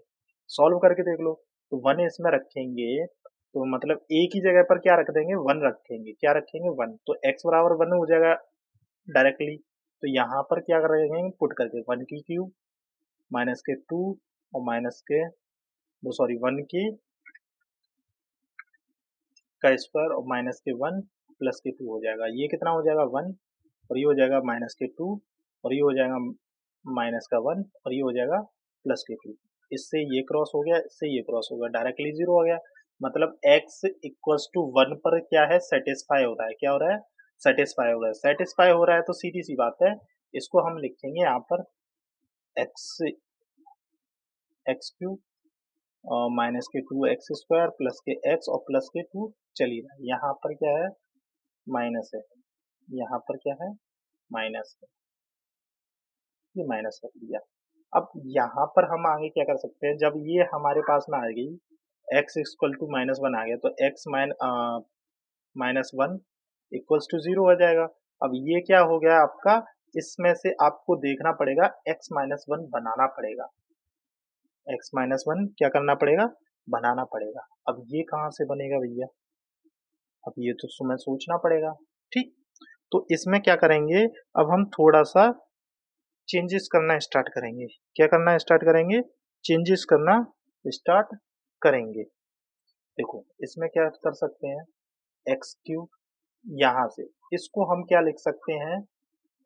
सॉल्व करके देख लो। तो 1 इसमें रखेंगे तो मतलब a की जगह पर क्या रख देंगे, 1 रखेंगे, क्या रखेंगे, 1। तो x बराबर 1 हो जाएगा डायरेक्टली। तो यहाँ पर क्या करेंगे, पुट करके 1 की क्यूब माइनस के 2 और माइनस के, वो सॉरी 1 की का स्क्वायर और माइनस के 1 प्लस के 2 हो जाएगा। ये कितना हो जाएगा, 1, और ये हो जाएगा माइनस के 2, और ये हो जाएगा माइनस का 1, और ये हो जाएगा प्लस के 2। इससे ये क्रॉस हो गया, इससे ये क्रॉस हो गया, डायरेक्टली 0 हो गया। मतलब x इक्वल्स टू 1 पर क्या है, सेटिस्फाई हो रहा है, क्या हो रहा है, सेटिस्फाई हो रहा है। सेटिस्फाई हो रहा है तो सीधी सी बात है, इसको हम लिखेंगे यहाँ पर x cube minus k 2x square plus के x और प्लस के 2 चलिए रहा है। यहाँ पर क्या है, माइनस है, यहाँ पर क्या है, माइनस है, ये माइनस रख दिया। अब यहाँ पर हम आगे क्या कर सकते हैं, जब ये हमारे पास में आ गई x इक्वल टू -1 आ गया, तो x -1 इक्वल्स टू 0 हो जाएगा। अब ये क्या हो गया आपका, इसमें से आपको देखना पड़ेगा x -1 बनाना पड़ेगा, x -1 क्या करना पड़ेगा, बनाना पड़ेगा। अब ये कहाँ से बनेगा भैया, अब ये तो तुम्हें सोचना पड़ेगा, ठीक। तो इसमें क्या करेंगे, अब हम थोड़ा सा चेंजेस करना स्टार्ट करेंगे। क्या करना स्टार्ट करेंगे, चेंजेस करना स्टार्ट करेंगे। देखो इसमें क्या कर सकते हैं, एक्स क्यूब, यहाँ से इसको हम क्या लिख सकते हैं,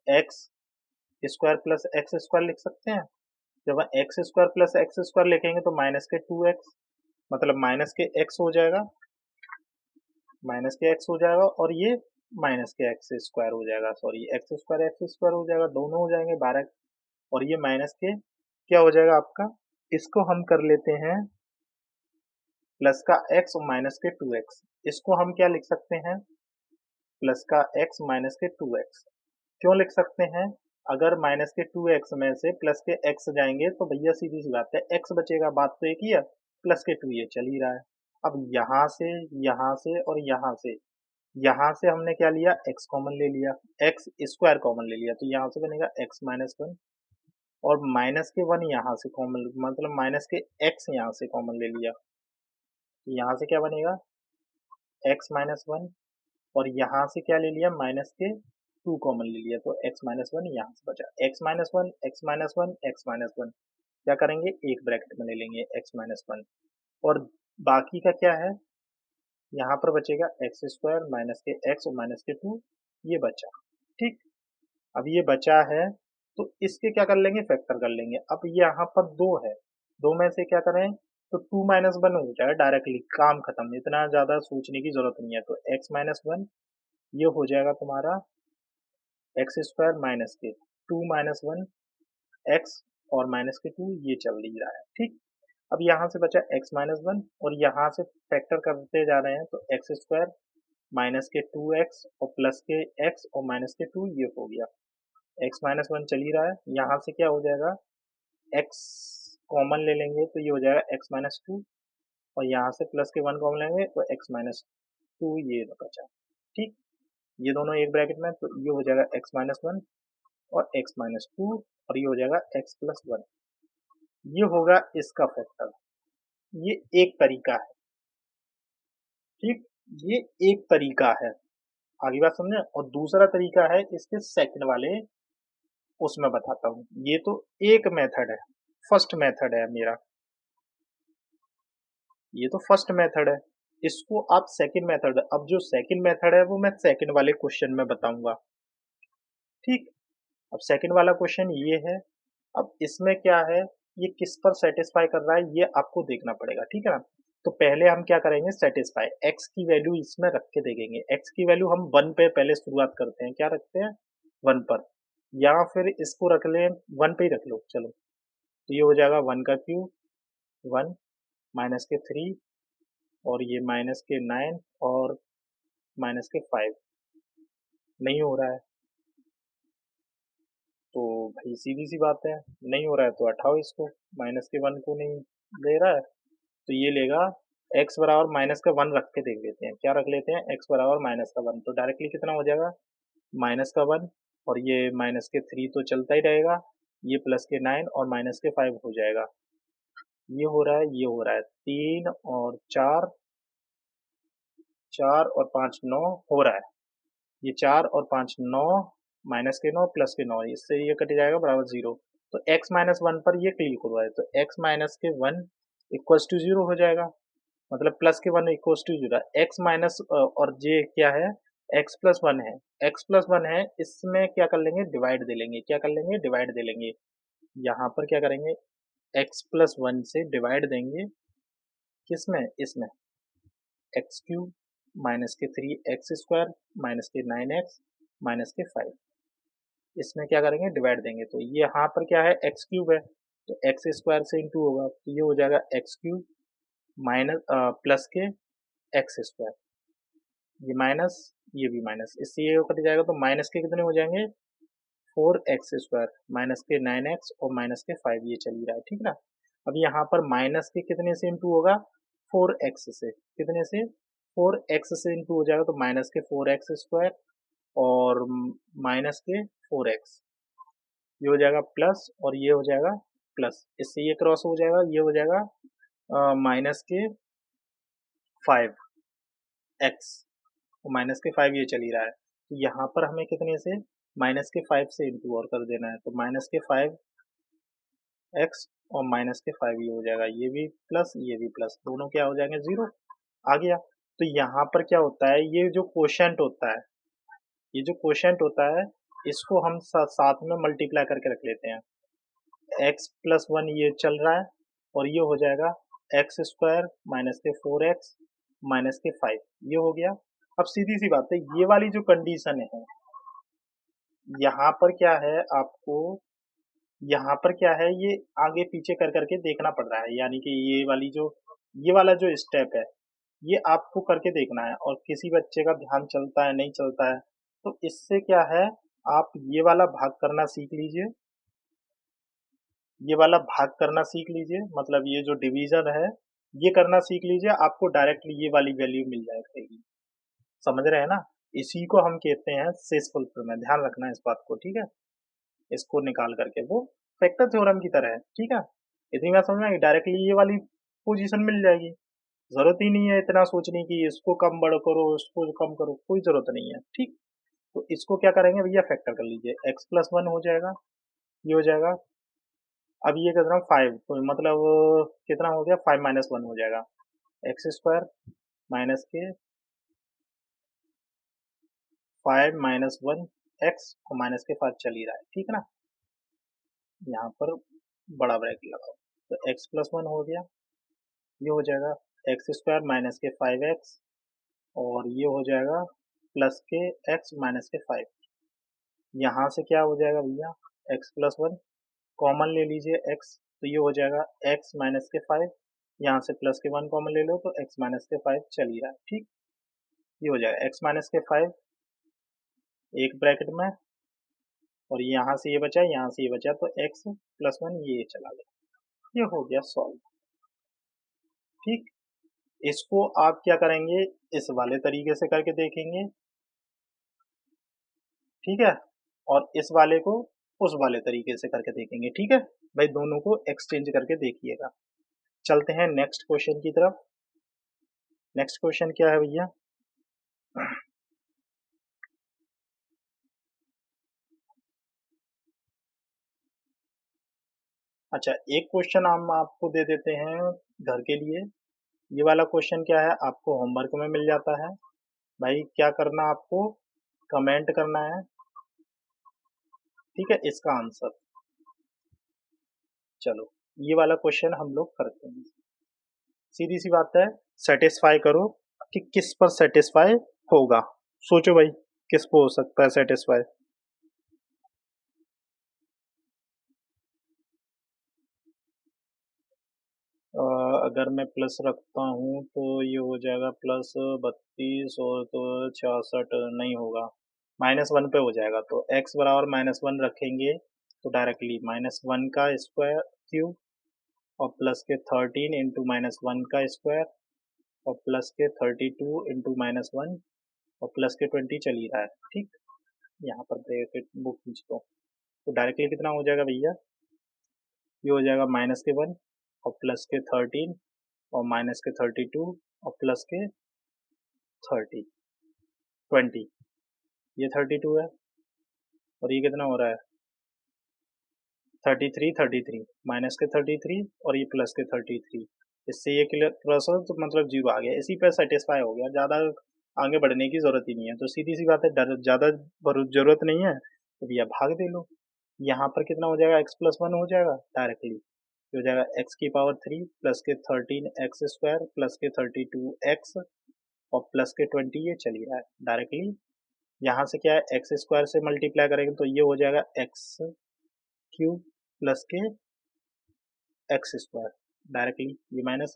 x square plus x square लिख सकते हैं। जब x square plus x square लिखेंगे तो माइनस के 2x, मतलब माइनस के x हो जाएगा, माइनस के x हो जाएगा, और ये माइनस के एक्स स्क्वायर हो जाएगा, सॉरी एक्स स्क्वायर हो जाएगा, दोनों हो जाएंगे 12, और ये माइनस के क्या हो जाएगा आपका, इसको हम कर लेते हैं प्लस का x और माइनस के 2x। इसको हम क्या लिख सकते हैं, प्लस का x माइनस के 2x। क्यों लिख सकते हैं, अगर माइनस के 2x में से प्लस के x जाएंगे तो भैया सीधी सी बात है, x बचेगा, बात तो एक ही है, प्लस के 2 ये चल ही रहा है। अब यहाँ से और यहाँ से हमने क्या लिया, x कॉमन ले लिया, x स्क्वायर कॉमन ले लिया, तो यहाँ से बनेगा x -1, और माइनस के 1 यहाँ से कॉमन, मतलब माइनस के x यहाँ से कॉमन ले लिया, तो यहाँ से क्या बनेगा, x -1, और यहाँ से क्या ले लिया, माइनस के 2 कॉमन ले लिया, तो x -1 यहाँ से बचा, x -1 x -1 x -1, क्या करेंगे, एक ब्रैकेट में ले लेंगे x -1, और बाकी का क्या है, यहाँ पर बचेगा एक्स स्क्वायर माइनस के x और माइनस के 2, ये बचा, ठीक। अब ये बचा है तो इसके क्या कर लेंगे, फैक्टर कर लेंगे। अब यहाँ पर 2 है, 2 में से क्या करें, तो 2 -1 हो जाए, डायरेक्टली काम खत्म, इतना ज्यादा सोचने की जरूरत नहीं है। तो x -1 ये हो जाएगा तुम्हारा एक्स स्क्वायर माइनस के 2 -1 x और माइनस के 2, ये चल ही रहा है, ठीक। अब यहाँ से बचा x -1, और यहाँ से फैक्टर करते जा रहे हैं, तो x square minus k 2x और प्लस के x और माइनस के 2, ये हो गया, x -1 चल ही रहा है। यहाँ से क्या हो जाएगा, x कॉमन ले लेंगे तो ये हो जाएगा x -2, और यहाँ से प्लस के 1 कॉमन लेंगे तो x माइनस टू ये बचा। ठीक, ये दोनों एक ब्रैकेट में, तो ये हो जाएगा x माइनस वन और x माइनस टू, और ये हो जाएगा x प्लस वन। ये होगा इसका फैक्टर। ये एक तरीका है। ठीक, ये एक तरीका है, आगे बात समझे। और दूसरा तरीका है इसके सेकंड वाले, उसमें बताता हूँ। ये तो एक मेथड है, फर्स्ट मेथड है मेरा, ये तो फर्स्ट मेथड है। इसको आप सेकंड मेथड, अब जो सेकंड मेथड है वो मैं सेकंड वाले क्वेश्चन में बताऊंगा। ठीक, अब सेकंड वाला क्वेश्चन ये है। अब इसमें क्या है, ये किस पर सेटिस्फाई कर रहा है ये आपको देखना पड़ेगा। ठीक है ना, तो पहले हम क्या करेंगे, सेटिस्फाई x की वैल्यू इसमें रख के देखेंगे। x की वैल्यू हम 1 पे पहले शुरुआत करते हैं। क्या रखते हैं, 1 पर, या फिर इसको रख लें 1 पे ही रख लो चलो। तो ये हो जाएगा 1 का क्यूब, 1 माइनस के 3, और ये माइनस के 9 और माइनस के 5। नहीं हो रहा है तो भाई सीधी सी बात है, नहीं हो रहा है तो हटाओ इसको, माइनस के 1 को नहीं ले रहा है तो ये लेगा x बराबर माइनस का 1 रख के देख लेते हैं। क्या रख लेते हैं, x बराबर माइनस का 1, तो डायरेक्टली कितना हो जाएगा, माइनस का 1, और ये माइनस के 3 तो चलता ही रहेगा, ये प्लस के 9 और माइनस के 5 हो जाएगा। ये हो रहा है, ये हो रहा है, 3 और 4, 4 और 5 9 हो रहा है। ये 4 और 5 9, माइनस के 9 प्लस के 9, इससे ये कट जाएगा बराबर 0। तो x माइनस वन पर ये क्लिक हुआ है, तो x माइनस के 1 इक्वल्स टू 0 हो जाएगा, मतलब plus k 1 equals to 0। x minus और ये क्या है, x प्लस वन है, x प्लस वन है, इसमें क्या कर लेंगे, डिवाइड दे लेंगे। क्या कर लेंगे, डिवाइड दे लेंगे। यहाँ पर क्या करेंगे, x प्लस वन से डिवाइड देंगे, किसमें, इसमें, एक्स क्यूब माइनस के 3x स्क्वायर माइनस के 9x माइनस के 5, इसमें क्या करेंगे, डिवाइड देंगे। तो ये यहाँ पर क्या है, एक्स क्यूब है, तो एक्स स्क्वायर से इंटू होगा, तो ये हो जाएगा एक्स क्यूब माइनस प्लस के एक्स स्क्वायर, ये माइनस, ये भी माइनस, इससे ये कट जाएगा, तो माइनस के कितने हो जाएंगे, 4x स्क्वायर माइनस के 9x और माइनस के 5, ये चल ही रहा है। ठीक ना, अब यहाँ पर माइनस के कितने से इंटू होगा, 4x से, कितने से, 4x से इंटू हो जाएगा, तो माइनस के 4x स्क्वायर और माइनस के 4x, ये हो जाएगा प्लस, और ये हो जाएगा प्लस, इससे ये क्रॉस हो जाएगा, ये हो जाएगा माइनस के 5x और माइनस के 5, ये चल ही रहा है। तो यहाँ पर हमें कितने से, माइनस के 5 से इंटू और कर देना है, तो माइनस के 5x और माइनस के 5, ये हो जाएगा, ये भी प्लस ये भी प्लस, दोनों क्या हो जाएंगे, 0 आ गया। तो यहाँ पर क्या होता है, ये जो कोशेंट होता है, ये जो कोशेंट होता है, इसको हम साथ में मल्टीप्लाई करके रख लेते हैं। x प्लस वन ये चल रहा है, और ये हो जाएगा एक्स स्क्वायर माइनस के 4x माइनस के 5, ये हो गया। अब सीधी सी बात है, ये वाली जो कंडीशन है, यहाँ पर क्या है आपको, यहाँ पर क्या है, ये आगे पीछे कर करके देखना पड़ रहा है, यानी कि ये वाली जो, ये वाला जो स्टेप है, ये आपको करके देखना है, और किसी बच्चे का ध्यान चलता है नहीं चलता है, तो इससे क्या है, आप ये वाला भाग करना सीख लीजिए, ये वाला भाग करना सीख लीजिए, मतलब ये जो डिवीजन है ये करना सीख लीजिए, आपको डायरेक्टली ये वाली वैल्यू मिल जाएगी। समझ रहे हैं ना, इसी को हम कहते हैं शेष फुलप्रमेय, ध्यान रखना है इस बात को। ठीक है, इसको निकाल करके वो फैक्टर थ्योरम की तरह है। ठीक है, इतनी बात समझ में आएगी, डायरेक्टली ये वाली पोजीशन मिल जाएगी, जरूरत ही नहीं है इतना सोचने की इसको कम बड़ा करो इसको कम करो, कोई जरूरत नहीं है। ठीक, तो इसको क्या करेंगे भैया, फैक्टर कर लीजिए, एक्स प्लस वन हो जाएगा, ये हो जाएगा। अब ये कितना, 5, तो मतलब कितना हो गया, 5 माइनस वन हो जाएगा, एक्स स्क्वायर माइनस के 5 माइनस वन एक्स और माइनस के 5 चल ही रहा है। ठीक है ना, यहाँ पर बड़ा ब्रैकेट लगाओ, तो एक्स प्लस वन हो गया, ये हो जाएगा एक्स स्क्वायर माइनस के 5x, और ये हो जाएगा प्लस के x माइनस के 5। यहाँ से क्या हो जाएगा भैया, x प्लस वन कॉमन ले लीजिए x, तो ये हो जाएगा x माइनस के 5, यहाँ से प्लस के 1 कॉमन ले लो, तो x माइनस के 5 चल ही रहा है। ठीक, ये हो जाएगा x माइनस के 5 एक ब्रैकेट में, और यहाँ से ये बचा, यहाँ से ये बचा, तो x प्लस वन ये चला गया, ये हो गया सॉल्व। ठीक, इसको आप क्या करेंगे, इस वाले तरीके से करके देखेंगे, ठीक है, और इस वाले को उस वाले तरीके से करके देखेंगे, ठीक है भाई, दोनों को एक्सचेंज करके देखिएगा। चलते हैं नेक्स्ट क्वेश्चन की तरफ। नेक्स्ट क्वेश्चन क्या है भैया? अच्छा, एक क्वेश्चन हम आपको दे देते हैं घर के लिए। ये वाला क्वेश्चन क्या है, आपको होमवर्क में मिल जाता है भाई। क्या करना, आपको कमेंट करना है, ठीक है, इसका आंसर। चलो, ये वाला क्वेश्चन हम लोग करते हैं। सीधी सी बात है, सेटिस्फाई करो कि किस पर सेटिस्फाई होगा। सोचो भाई, किस पर हो सकता है सेटिस्फाई। अगर मैं प्लस रखता हूँ तो ये हो जाएगा प्लस 32 और तो 66 नहीं होगा, -1 पे हो जाएगा। तो x बराबर -1 रखेंगे तो डायरेक्टली -1 का स्क्वायर क्यूब और प्लस के 13 इंटू -1 का स्क्वायर और प्लस के 32 इंटू -1 और प्लस के 20 चल ही रहा है, ठीक। यहाँ पर ब्रैकेट बुक खींच दो तो डायरेक्टली कितना हो जाएगा भैया, ये हो जाएगा -1 और प्लस के 13 और -32 और प्लस के 20। ये 32 है और ये कितना हो रहा है 33 माइनस के 33 और ये प्लस के 33। इससे ये क्लियर क्रॉस हो तो मतलब जीरो आ गया, इसी पे सेटिस्फाई हो गया, ज़्यादा आगे बढ़ने की ज़रूरत ही नहीं है। तो सीधी सी बात है, ज़्यादा ज़रूरत नहीं है तो भैया भाग दे लो। यहाँ पर कितना हो जाएगा, x+1 हो जाएगा डायरेक्टली, हो जाएगा x³ प्लस के 13x² प्लस के 32x और प्लस के 20, ये चली रहा है डायरेक्टली। यहाँ से क्या है, x² से मल्टीप्लाई करेंगे तो ये हो जाएगा x³ प्लस के x² डायरेक्टली, ये माइनस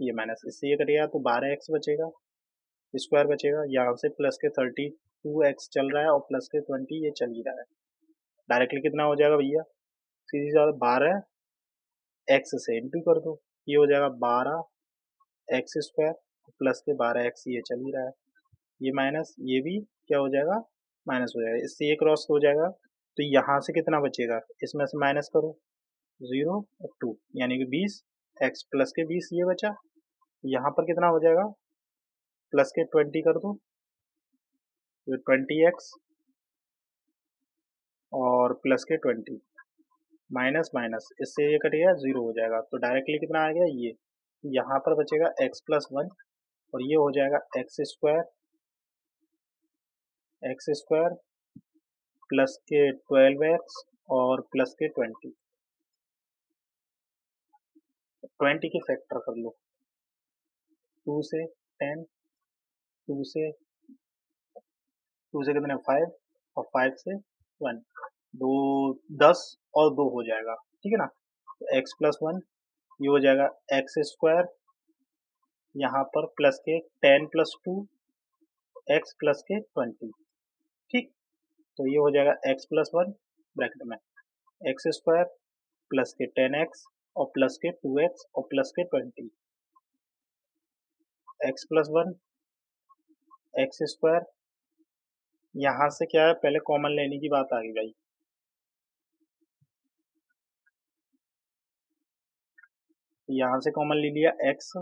इससे ये कटेगा तो 12x बचेगा, स्क्वायर बचेगा। यहाँ से प्लस के 32x चल रहा है और प्लस के 20 ये चल ही रहा है, डायरेक्टली कितना हो जाएगा भैया, सीधी सी बात, 12x से इंटू कर दो, ये हो जाएगा 12x² प्लस के 12x, ये चल ही रहा है, ये माइनस ये भी क्या हो जाएगा, माइनस हो जाएगा, इससे ये क्रॉस हो जाएगा। तो यहाँ से कितना बचेगा, इसमें से माइनस करो, 0 और 2 यानी कि 20, x प्लस के 20 ये बचा। यहाँ पर कितना हो जाएगा, प्लस के 20 कर दो, तो 20x और प्लस के 20 माइनस माइनस इससे ये कटेगा, 0 हो जाएगा। तो डायरेक्टली कितना आ गया, ये यहाँ पर बचेगा x+1 और ये हो जाएगा x² प्लस के 12x और प्लस के 20 के फैक्टर कर लो, 2 से 10, 2 से 2 से कितने 5 और 5 से 1, 2 10 और 2 हो जाएगा, ठीक है ना। तो x+1 ये हो जाएगा x² यहाँ पर प्लस के 10 + 2 x प्लस के 20, ठीक। तो ये हो जाएगा x+1 ब्रैकेट में x² प्लस के 10x और प्लस के 2x और प्लस के 20, x+1 x²। यहाँ से क्या है, पहले कॉमन लेने की बात आ गई भाई, यहाँ से कॉमन ले लिया x,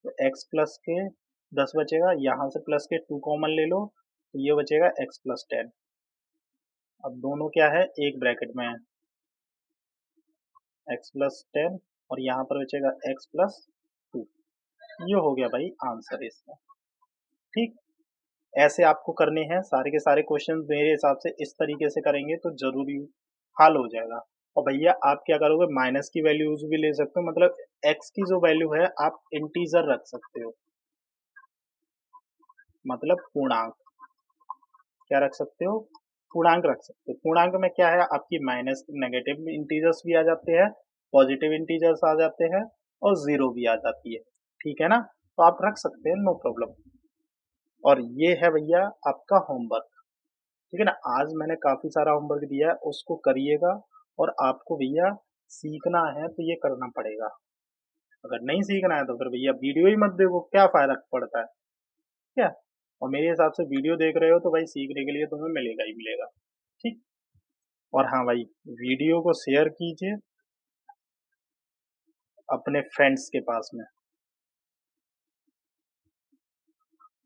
तो x प्लस के 10 बचेगा, यहाँ से प्लस के 2 कॉमन ले लो तो ये बचेगा x+10। अब दोनों क्या है, एक ब्रैकेट में है, x+10 और यहाँ पर बचेगा x+2। ये हो गया भाई आंसर इसका, ठीक। ऐसे आपको करने हैं सारे के सारे क्वेश्चन, मेरे हिसाब से इस तरीके से करेंगे तो जरूरी हल हो जाएगा। और भैया आप क्या करोगे, माइनस की वैल्यूज भी ले सकते हो, मतलब x की जो वैल्यू है आप इंटीजर रख सकते हो, मतलब पूर्णांक, क्या रख सकते हो, पूर्णांक रख सकते हो। पूर्णांक में क्या है, आपकी माइनस नेगेटिव इंटीजर्स भी आ जाते हैं, पॉजिटिव इंटीजर्स आ जाते हैं और जीरो भी आ जाती है, ठीक है ना। तो आप रख सकते हैं, नो प्रॉब्लम। और ये है भैया आपका होमवर्क, ठीक है ना। आज मैंने काफी सारा होमवर्क दिया है, उसको करिएगा और आपको भैया सीखना है तो ये करना पड़ेगा, अगर नहीं सीखना है तो फिर भैया वीडियो ही मत देखो, क्या फ़ायदा पड़ता है, क्या? और मेरे हिसाब से वीडियो देख रहे हो तो भाई सीखने के लिए तुम्हें मिलेगा ही मिलेगा, ठीक? और हाँ भाई, वीडियो को शेयर कीजिए अपने फ्रेंड्स के पास में,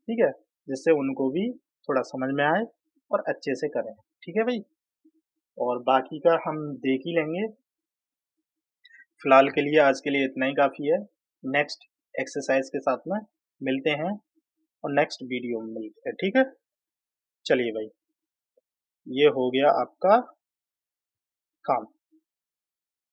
ठीक है? जिससे उनको भी थोड़ा समझ में आए और अच्छे से करें, ठीक है भाई? और बाकी का हम देख ही लेंगे। फिलहाल के लिए आज के लिए इतना ही काफ़ी है। नेक्स्ट एक्सरसाइज के साथ में मिलते हैं और नेक्स्ट वीडियो में मिलते हैं, ठीक है? चलिए भाई, ये हो गया आपका काम।